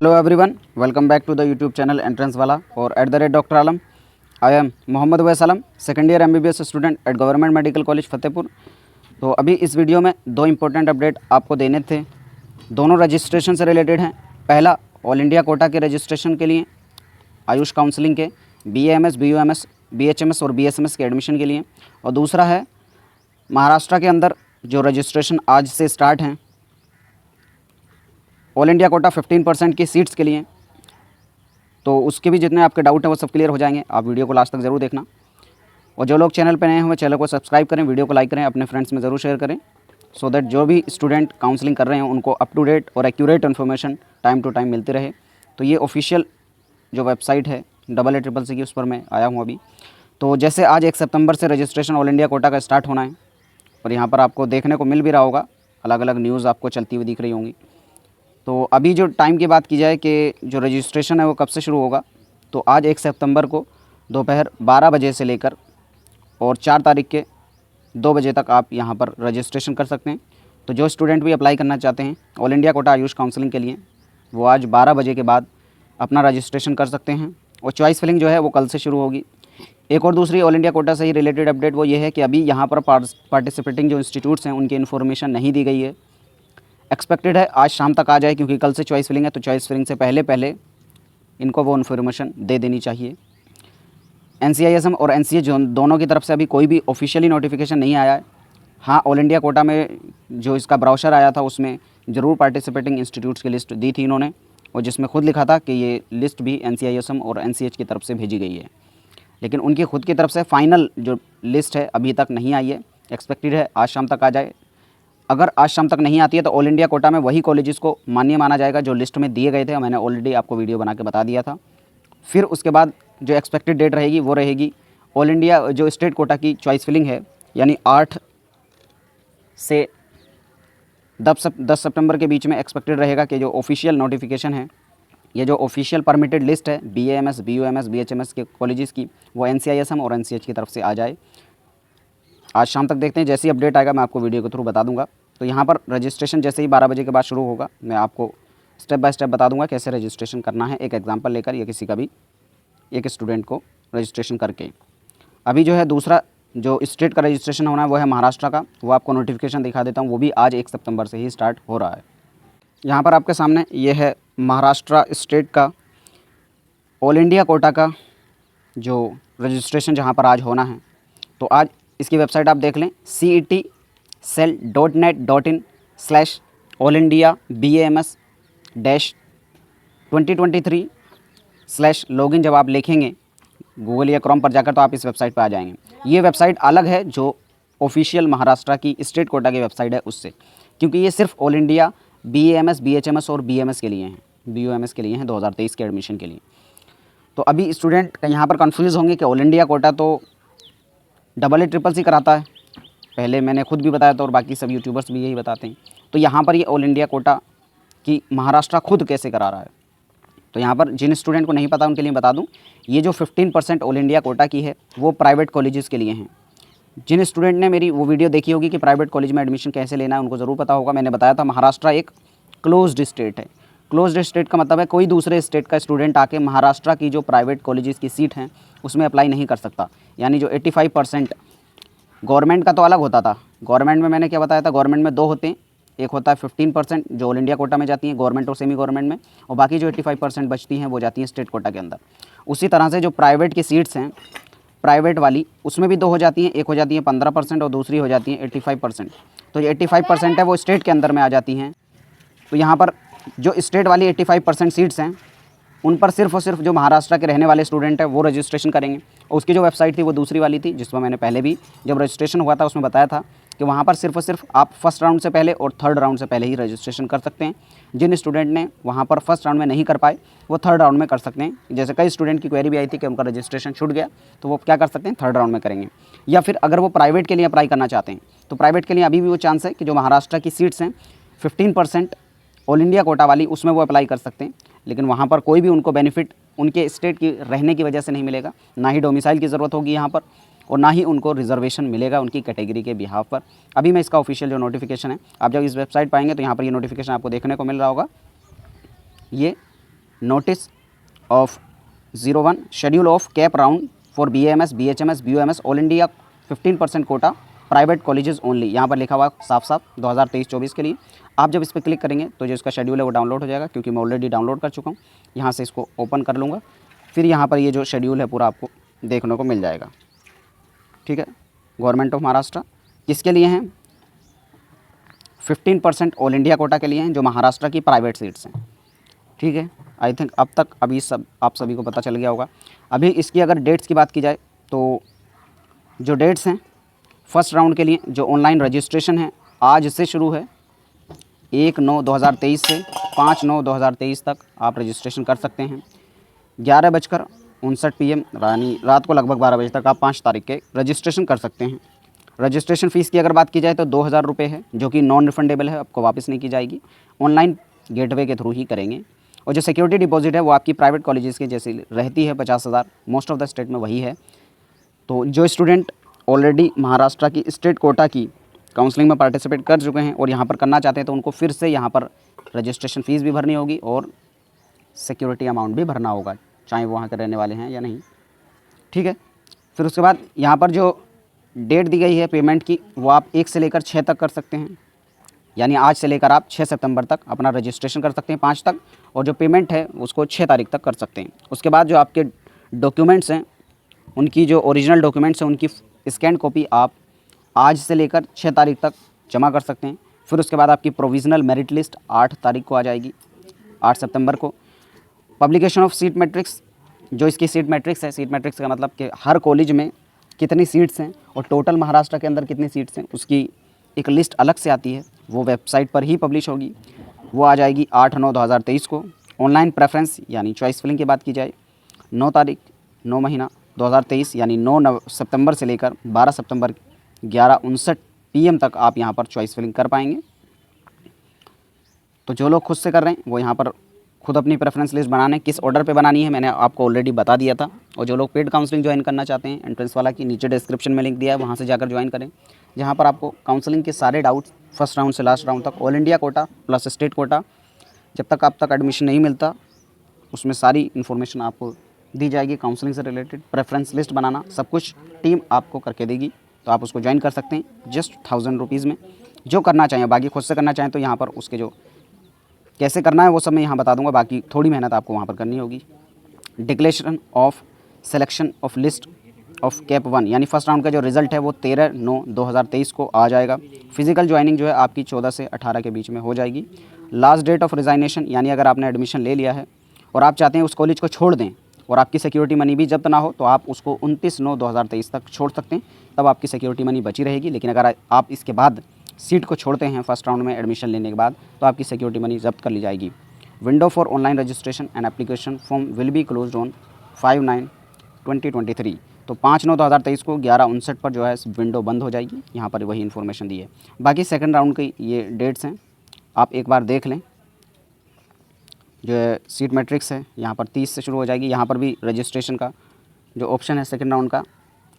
Hello everyone, welcome back to the YouTube channel Entrance वाला और @Dr. Alam. I am Mohammad Wais Alam, second year MBBS student at government medical college Fatehpur. तो अभी इस video में दो important update आपको देने थे, दोनों रजिस्ट्रेशन से रिलेटेड हैं। पहला ऑल इंडिया कोटा के रजिस्ट्रेशन के लिए आयुष काउंसलिंग के BAMS, BUMS, BHMS और BSMS के एडमिशन के लिए, और दूसरा है महाराष्ट्र के अंदर जो रजिस्ट्रेशन आज से स्टार्ट हैं ऑल इंडिया कोटा 15% की सीट्स के लिए। तो उसके भी जितने आपके डाउट हैं वो सब क्लियर हो जाएंगे। आप वीडियो को लास्ट तक ज़रूर देखना, और जो लोग चैनल पर नए हैं चैनल को सब्सक्राइब करें, वीडियो को लाइक करें, अपने फ्रेंड्स में ज़रूर शेयर करें, सो दैट जो भी स्टूडेंट काउंसलिंग कर रहे हैं उनको अप टू डेट और accurate information time to time मिलती रहे। तो ये ऑफिशियल जो वेबसाइट है AACCC की, उस पर मैं आया हूँ अभी। तो जैसे आज 1 सितंबर से रजिस्ट्रेशन ऑल इंडिया कोटा का स्टार्ट होना है, और यहाँ पर आपको देखने को मिल भी रहा होगा, अलग अलग न्यूज़ आपको चलती हुई दिख रही होंगी। तो अभी जो टाइम की बात की जाए कि जो रजिस्ट्रेशन है वो कब से शुरू होगा, तो आज 1 सितंबर को दोपहर 12 बजे से लेकर और 4 तारीख के 2 बजे तक आप यहाँ पर रजिस्ट्रेशन कर सकते हैं। तो जो स्टूडेंट भी अप्लाई करना चाहते हैं all India quota Ayush counselling के लिए, वो आज 12 बजे के बाद अपना रजिस्ट्रेशन कर सकते हैं, और चॉइस फिलिंग जो है वो कल से शुरू होगी। एक और दूसरी ऑल इंडिया कोटा से ही रिलेटेड अपडेट वो ये है कि अभी यहाँ पर पार्टिसिपेटिंग जो इंस्टीट्यूट्स हैं उनकी इन्फॉर्मेशन नहीं दी गई है। एक्सपेक्टेड है आज शाम तक आ जाए, क्योंकि कल से चॉइस फिलिंग है, तो चॉइस फिलिंग से पहले पहले इनको वो इन्फॉर्मेशन दे देनी चाहिए। NCISM और NCA दोनों की तरफ से अभी कोई भी ऑफिशियली नोटिफिकेशन नहीं आया है। हाँ, ऑल इंडिया कोटा में जो इसका ब्राउशर आया था उसमें ज़रूर पार्टिसिपेटिंग इंस्टीट्यूट्स की लिस्ट दी थी इन्होंने, और जिसमें खुद लिखा था कि ये लिस्ट भी NCISM और NCH की तरफ से भेजी गई है, लेकिन उनकी खुद की तरफ से फाइनल जो लिस्ट है अभी तक नहीं आई है। एक्सपेक्टेड है आज शाम तक आ जाए। अगर आज शाम तक नहीं आती है तो ऑल इंडिया कोटा में वही कॉलेजेस को मान्य माना जाएगा जो लिस्ट में दिए गए थे, मैंने ऑलरेडी आपको वीडियो बना के बता दिया था। फिर उसके बाद जो एक्सपेक्टेड डेट रहेगी वो रहेगी ऑल इंडिया जो स्टेट कोटा की चॉइस फिलिंग है, यानी 8 से 10 सितंबर के बीच में एक्सपेक्टेड रहेगा कि जो ऑफिशियल नोटिफिकेशन है, ये जो ऑफिशियल परमिटेड लिस्ट है BAMS, BUMS, BHMS के कॉलेजेस की, वो NCISM और NCH की तरफ से आ जाए। आज शाम तक देखते हैं, जैसी अपडेट आएगा मैं आपको वीडियो के थ्रू बता दूंगा। तो यहाँ पर रजिस्ट्रेशन जैसे ही 12 बजे के बाद शुरू होगा, मैं आपको स्टेप बाय स्टेप बता दूंगा कैसे रजिस्ट्रेशन करना है, एक एग्जांपल लेकर या किसी का भी एक स्टूडेंट को रजिस्ट्रेशन करके। अभी जो है दूसरा जो स्टेट का रजिस्ट्रेशन होना है वो है महाराष्ट्र का, वो आपको नोटिफिकेशन दिखा देता हूँ, वो भी आज 1 सितंबर से ही स्टार्ट हो रहा है। यहाँ पर आपके सामने ये है महाराष्ट्र स्टेट का ऑल इंडिया कोटा का जो रजिस्ट्रेशन जहाँ पर आज होना है। तो आज इसकी वेबसाइट आप देख लें, CETcell.net.in/all-india-BAMS-2023/login जब आप लिखेंगे गूगल या क्रोम पर जाकर तो आप इस वेबसाइट पर आ जाएंगे। ये वेबसाइट अलग है जो ऑफिशियल महाराष्ट्र की स्टेट कोटा की वेबसाइट है उससे, क्योंकि ये सिर्फ ऑल इंडिया BAMS, BHMS और BMS के लिए हैं, BUMS के लिए हैं 2023 के एडमिशन के लिए। तो अभी स्टूडेंट यहाँ पर कन्फ्यूज़ होंगे कि ऑल इंडिया कोटा तो CCC कराता है, पहले मैंने खुद भी बताया था और बाकी सब यूट्यूबर्स भी यही बताते हैं। तो यहाँ पर ये ऑल इंडिया कोटा की महाराष्ट्र खुद कैसे करा रहा है, तो यहाँ पर जिन स्टूडेंट को नहीं पता उनके लिए बता दूँ, ये जो 15% ऑल इंडिया कोटा की है वो प्राइवेट कॉलेजेस के लिए हैं। जिन स्टूडेंट ने मेरी वो वीडियो देखी होगी कि प्राइवेट कॉलेज में एडमिशन कैसे लेना है, उनको ज़रूर पता होगा। मैंने बताया था महाराष्ट्र एक क्लोज्ड स्टेट है। क्लोज्ड स्टेट का मतलब है कोई दूसरे स्टेट का स्टूडेंट आके महाराष्ट्र की जो प्राइवेट कॉलेजेस की सीट हैं उसमें अप्लाई नहीं कर सकता। यानी जो 85% गवर्नमेंट का तो अलग होता था, गवर्नमेंट में मैंने क्या बताया था, गवर्नमेंट में 2 होते हैं, एक होता है 15% जो ऑल इंडिया कोटा में जाती हैं गवर्नमेंट और सेमी गवर्नमेंट में, और बाकी जो 85% बचती हैं वो जाती हैं स्टेट कोटा के अंदर। उसी तरह से जो प्राइवेट की सीट्स हैं, प्राइवेट वाली, उसमें भी 2 हो जाती हैं, एक हो जाती है 15% और दूसरी हो जाती है 85%। तो ये 85% है वो स्टेट के अंदर में आ जाती हैं। तो यहाँ पर जो स्टेट वाली 85% सीट्स हैं उन पर सिर्फ और सिर्फ जो महाराष्ट्र के रहने वाले स्टूडेंट हैं वो रजिस्ट्रेशन करेंगे। और उसकी जो वेबसाइट थी वो दूसरी वाली थी, जिसमें मैंने पहले भी जब रजिस्ट्रेशन हुआ था उसमें बताया था कि वहाँ पर सिर्फ और सिर्फ आप फर्स्ट राउंड से पहले और थर्ड राउंड से पहले ही रजिस्ट्रेशन कर सकते हैं। जिन स्टूडेंट ने वहाँ पर फर्स्ट राउंड में नहीं कर पाए वो थर्ड राउंड में कर सकते हैं। जैसे कई स्टूडेंट की क्वेरी भी आई थी कि उनका रजिस्ट्रेशन छूट गया, तो वो क्या कर सकते हैं, थर्ड राउंड में करेंगे। या फिर अगर वो प्राइवेट के लिए अप्लाई करना चाहते हैं तो प्राइवेट के लिए अभी भी वो चांस है कि जो महाराष्ट्र की सीट्स हैं 15% ऑल इंडिया कोटा वाली, उसमें वो अप्लाई कर सकते हैं, लेकिन वहाँ पर कोई भी उनको बेनिफिट उनके स्टेट की रहने की वजह से नहीं मिलेगा, ना ही डोमिसाइल की ज़रूरत होगी यहाँ पर, और ना ही उनको रिजर्वेशन मिलेगा उनकी कैटेगरी के बिहाफ पर। अभी मैं इसका ऑफिशियल जो नोटिफिकेशन है, आप जब इस वेबसाइट पाएंगे तो यहाँ पर ये नोटिफिकेशन आपको देखने को मिल रहा होगा। ये notice of 01 schedule of cap round for BAMS BHMS BUMS all India 15% quota private colleges only. यहाँ पर लिखा हुआ साफ साफ 2023-24 के लिए। आप जब इस पर क्लिक करेंगे तो जो इसका शेड्यूल है वो डाउनलोड हो जाएगा, क्योंकि मैं ऑलरेडी डाउनलोड कर चुका हूँ। यहाँ से इसको ओपन कर लूँगा, फिर यहाँ पर ये जो शेड्यूल है पूरा आपको देखने को मिल जाएगा। ठीक है, गवर्नमेंट ऑफ महाराष्ट्र किसके लिए हैं? 15% ऑल इंडिया कोटा के लिए हैं, जो महाराष्ट्र की प्राइवेट सीट्स हैं। ठीक है, आई थिंक अब तक अभी सब आप सभी को पता चल गया होगा। अभी इसकी अगर डेट्स की बात की जाए तो जो डेट्स हैं फर्स्ट राउंड के लिए जो ऑनलाइन रजिस्ट्रेशन है आज से शुरू है, 1/9/2023 से 5/9/2023 तक आप रजिस्ट्रेशन कर सकते हैं। 11:59 PM यानी रात को लगभग 12 बजे तक आप 5 तारीख के रजिस्ट्रेशन कर सकते हैं। रजिस्ट्रेशन फ़ीस की अगर बात की जाए तो 2000 रुपये है, जो कि नॉन रिफंडेबल है, आपको वापस नहीं की जाएगी। ऑनलाइन गेटवे के थ्रू ही करेंगे। और जो सिक्योरिटी डिपॉजिट है वो आपकी प्राइवेट कॉलेजेस की जैसी रहती है, 50,000। मोस्ट ऑफ द स्टेट में वही है। तो जो स्टूडेंट ऑलरेडी महाराष्ट्र की स्टेट कोटा की काउंसलिंग में पार्टिसिपेट कर चुके हैं और यहाँ पर करना चाहते हैं तो उनको फिर से यहाँ पर रजिस्ट्रेशन फ़ीस भी भरनी होगी और सिक्योरिटी अमाउंट भी भरना होगा, चाहे वो वहाँ के रहने वाले हैं या नहीं। ठीक है, फिर उसके बाद यहाँ पर जो डेट दी गई है पेमेंट की वो आप 1 से लेकर 6 तक कर सकते हैं। यानी आज से लेकर आप 6 सितंबर तक अपना रजिस्ट्रेशन कर सकते हैं, 5 तक, और जो पेमेंट है उसको 6 तारीख तक कर सकते हैं। उसके बाद जो आपके डॉक्यूमेंट्स हैं, उनकी जो ओरिजिनल डॉक्यूमेंट्स हैं उनकी स्कैन कॉपी आप आज से लेकर 6 तारीख तक जमा कर सकते हैं। फिर उसके बाद आपकी प्रोविज़नल मेरिट लिस्ट 8 तारीख को आ जाएगी, 8 सितंबर को। पब्लिकेशन ऑफ सीट मैट्रिक्स, जो इसकी सीट मैट्रिक्स है, सीट मैट्रिक्स का मतलब कि हर कॉलेज में कितनी सीट्स हैं और टोटल महाराष्ट्र के अंदर कितनी सीट्स हैं, उसकी एक लिस्ट अलग से आती है, वो वेबसाइट पर ही पब्लिश होगी। वो आ जाएगी 8/9/2023 को। ऑनलाइन प्रेफरेंस यानी चॉइस फिलिंग की बात की जाए 9 तारीख 9 महीना 2023 यानी 9 सितंबर से लेकर 12 सितंबर 11:59 PM तक आप यहाँ पर चॉइस फिलिंग कर पाएंगे। तो जो लोग खुद से कर रहे हैं वो यहाँ पर खुद अपनी प्रेफरेंस लिस्ट बनाने, किस ऑर्डर पे बनानी है मैंने आपको ऑलरेडी बता दिया था। और जो लोग पेड काउंसलिंग ज्वाइन करना चाहते हैं, एंट्रेंस वाला की नीचे डिस्क्रिप्शन में लिंक दिया है, वहाँ से जाकर ज्वाइन करें, जहाँ पर आपको काउंसलिंग के सारे डाउट्स फर्स्ट राउंड से लास्ट राउंड तक, all India quota plus state quota, जब तक आप तक एडमिशन नहीं मिलता उसमें सारी इन्फॉर्मेशन आपको दी जाएगी। काउंसलिंग से रिलेटेड प्रेफरेंस लिस्ट बनाना सब कुछ टीम आपको करके देगी। तो आप उसको ज्वाइन कर सकते हैं जस्ट 1000 रुपीज़ में, जो करना चाहें। बाकी खुद से करना चाहें तो यहाँ पर उसके जो कैसे करना है वो सब मैं यहाँ बता दूंगा, बाकी थोड़ी मेहनत आपको वहाँ पर करनी होगी। Declaration of selection of list of cap 1 यानी फर्स्ट राउंड का जो रिज़ल्ट है वो 13/9/2023 को आ जाएगा। फिजिकल ज्वाइनिंग जो है आपकी 14 से 18 के बीच में हो जाएगी। लास्ट डेट ऑफ रिज़ाइनेशन यानी अगर आपने एडमिशन ले लिया है और आप चाहते हैं उस कॉलेज को छोड़ दें और आपकी सिक्योरिटी मनी भी जब्त ना हो, तो आप उसको 29/9/2023 तक छोड़ सकते हैं, तब आपकी सिक्योरिटी मनी बची रहेगी। लेकिन अगर आप इसके बाद सीट को छोड़ते हैं फर्स्ट राउंड में एडमिशन लेने के बाद, तो आपकी सिक्योरिटी मनी जब्त कर ली जाएगी। Window for online registration and application form will be closed on 5/9/2023। तो 5/9/2023 को 11:59 पर जो है विंडो बंद हो जाएगी। यहाँ पर वही इन्फॉर्मेशन दी है। बाकी सेकंड राउंड की ये डेट्स हैं, आप एक बार देख लें। जो है सीट मैट्रिक्स है यहाँ पर 30 से शुरू हो जाएगी। यहाँ पर भी रजिस्ट्रेशन का जो ऑप्शन है सेकंड राउंड का,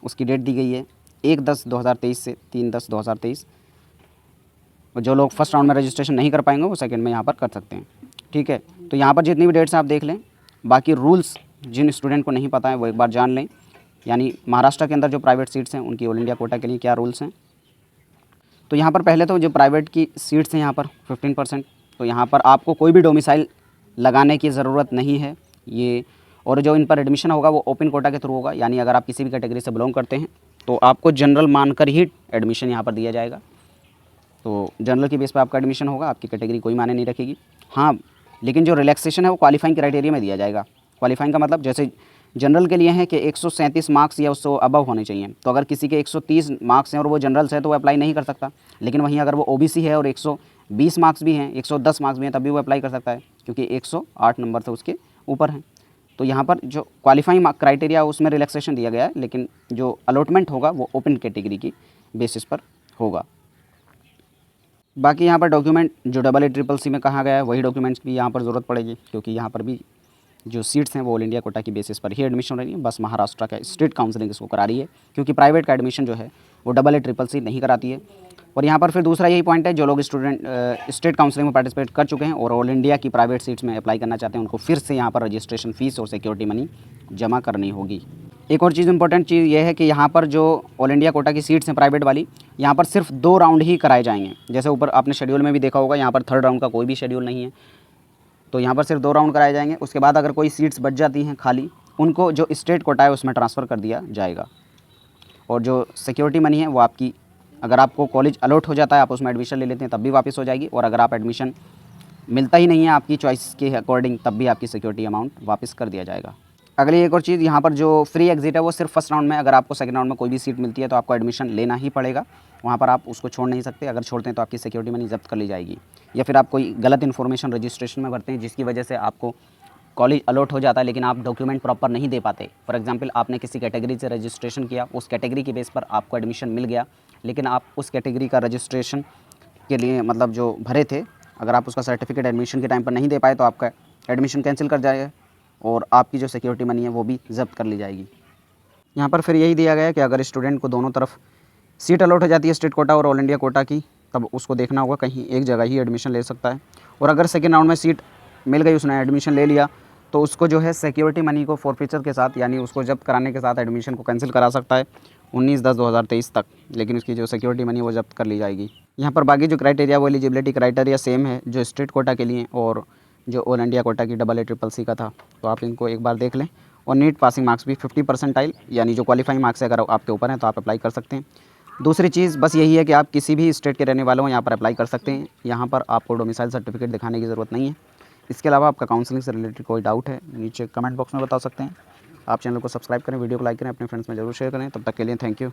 उसकी डेट दी गई है 1/10/2023 से 3/10/2023। और जो लोग फर्स्ट राउंड में रजिस्ट्रेशन नहीं कर पाएंगे वो सेकंड में यहाँ पर कर सकते हैं। ठीक है, तो यहाँ पर जितनी भी डेट्स हैं आप देख लें। बाकी रूल्स जिन स्टूडेंट को नहीं पता है वो एक बार जान लें, यानी महाराष्ट्र के अंदर जो प्राइवेट सीट्स हैं उनकी ऑल इंडिया कोटा के लिए क्या रूल्स हैं। तो यहाँ पर पहले तो जो प्राइवेट की सीट्स हैं यहाँ पर 15%, तो यहाँ पर आपको कोई भी डोमिसाइल लगाने की ज़रूरत नहीं है ये। और जो इन पर एडमिशन होगा वो ओपन कोटा के थ्रू होगा, यानी अगर आप किसी भी कैटेगरी से बिलोंग करते हैं तो आपको जनरल मानकर ही एडमिशन यहाँ पर दिया जाएगा। तो जनरल की बेस पर आपका एडमिशन होगा, आपकी कैटेगरी कोई मायने नहीं रखेगी। हाँ, लेकिन जो रिलैक्सेशन है वो क्वालिफाइंग क्राइटेरिया में दिया जाएगा। क्वालिफाइंग का मतलब जैसे जनरल के लिए है कि 137 मार्क्स या उससे अबव होने चाहिए। तो अगर किसी के 130 मार्क्स हैं और वो जनरल से है तो वो अप्लाई नहीं कर सकता। लेकिन वहीं अगर वो ओबीसी है और 120 मार्क्स भी हैं, 110 मार्क्स भी हैं, तब भी वो अप्लाई कर सकता है, क्योंकि 108 नंबर से उसके ऊपर हैं। तो यहाँ पर जो क्वालिफाइंग क्राइटेरिया उसमें रिलैक्सेशन दिया गया है, लेकिन जो अलॉटमेंट होगा वो ओपन कैटेगरी की बेसिस पर होगा। बाकी यहाँ पर डॉक्यूमेंट जो AA-CCC में कहा गया है वही डॉक्यूमेंट्स भी यहाँ पर ज़रूरत पड़ेगी, क्योंकि यहाँ पर भी जो सीट्स हैं वो ऑल इंडिया कोटा की बेसिस पर ही एडमिशन हो रही है। बस महाराष्ट्र का स्टेट काउंसलिंग इसको करा रही है, क्योंकि प्राइवेट का एडमिशन जो है वो AA CCC नहीं कराती है। और यहाँ पर फिर दूसरा यही पॉइंट है, जो लोग स्टेट काउंसलिंग में पार्टिसिपेट कर चुके हैं और ऑल इंडिया की प्राइवेट सीट्स में अप्लाई करना चाहते हैं, उनको फिर से यहाँ पर रजिस्ट्रेशन फ़ीस और सिक्योरिटी मनी जमा करनी होगी। एक और चीज़ इंपॉर्टेंट चीज़ ये है कि यहाँ पर जो ऑल इंडिया कोटा की सीट्स हैं प्राइवेट वाली, यहाँ पर सिर्फ 2 राउंड ही कराए जाएंगे। जैसे ऊपर आपने शेड्यूल में भी देखा होगा, यहाँ पर 3rd राउंड का कोई भी शेड्यूल नहीं है, तो यहाँ पर सिर्फ 2 राउंड कराए जाएंगे। उसके बाद अगर कोई सीट्स बच जाती हैं खाली, उनको जो स्टेट कोटा है उसमें ट्रांसफ़र कर दिया जाएगा। और जो सिक्योरिटी मनी है वो आपकी, अगर आपको कॉलेज अलॉट हो जाता है, आप उसमें एडमिशन ले लेते हैं, तब भी वापस हो जाएगी। और अगर आप एडमिशन मिलता ही नहीं है आपकी चॉइस के अकॉर्डिंग, तब भी आपकी सिक्योरिटी अमाउंट वापस कर दिया जाएगा। अगली एक और चीज़, यहाँ पर जो फ्री एग्जिट है वो सिर्फ फर्स्ट राउंड में, अगर आपको सेकंड राउंड में कोई भी सीट मिलती है तो आपको एडमिशन लेना ही पड़ेगा, वहाँ पर आप उसको छोड़ नहीं सकते। अगर छोड़ते हैं तो आपकी सिक्योरिटी मनी जब्त कर ली जाएगी, या फिर आप कोई गलत इन्फॉर्मेशन रजिस्ट्रेशन में भरते हैं जिसकी वजह से आपको कॉलेज अलॉट हो जाता है लेकिन आप डॉक्यूमेंट प्रॉपर नहीं दे पाते। फॉर एग्जांपल, आपने किसी कैटेगरी से रजिस्ट्रेशन किया, उस कैटेगरी के बेस पर आपको एडमिशन मिल गया, लेकिन आप उस कैटेगरी का रजिस्ट्रेशन के लिए मतलब जो भरे थे, अगर आप उसका सर्टिफिकेट एडमिशन के टाइम पर नहीं दे पाए तो आपका एडमिशन कैंसिल कर जाएगा और आपकी जो सिक्योरिटी मनी है वो भी जब्त कर ली जाएगी। यहाँ पर फिर यही दिया गया है कि अगर स्टूडेंट को दोनों तरफ सीट अलॉट हो जाती है, स्टेट कोटा और ऑल इंडिया कोटा की, तब उसको देखना होगा कहीं एक जगह ही एडमिशन ले सकता है। और अगर सेकेंड राउंड में सीट मिल गई, उसने एडमिशन ले लिया, तो उसको जो है सिक्योरिटी मनी को फॉरफीचर के साथ, यानी उसको जब्त कराने के साथ एडमिशन को कैंसिल करा सकता है 19/10/2023 तक, लेकिन उसकी जो सिक्योरिटी मनी वो जब्त कर ली जाएगी। यहाँ पर बाकी जो क्राइटेरिया वो एलिजिबिलिटी क्राइटेरिया सेम है जो स्टेट कोटा के लिए और जो ऑल इंडिया कोटा की AA CCC का था, तो आप इनको एक बार देख लें। और नीट पासिंग मार्क्स भी 50% यानी जो क्वालिफाइंग मार्क्स है अगर आपके ऊपर हैं तो आप अप्लाई कर सकते हैं। दूसरी चीज़ बस यही है कि आप किसी भी स्टेट के रहने वाले हो यहाँ पर अप्लाई कर सकते हैं, यहाँ पर आपको डोमिसाइल सर्टिफिकेट दिखाने की ज़रूरत नहीं है। इसके अलावा आपका काउंसलिंग से रिलेटेड कोई डाउट है नीचे कमेंट बॉक्स में बता सकते हैं। आप चैनल को सब्सक्राइब करें, वीडियो को लाइक करें, अपने फ्रेंड्स में जरूर शेयर करें। तब तक के लिए थैंक यू।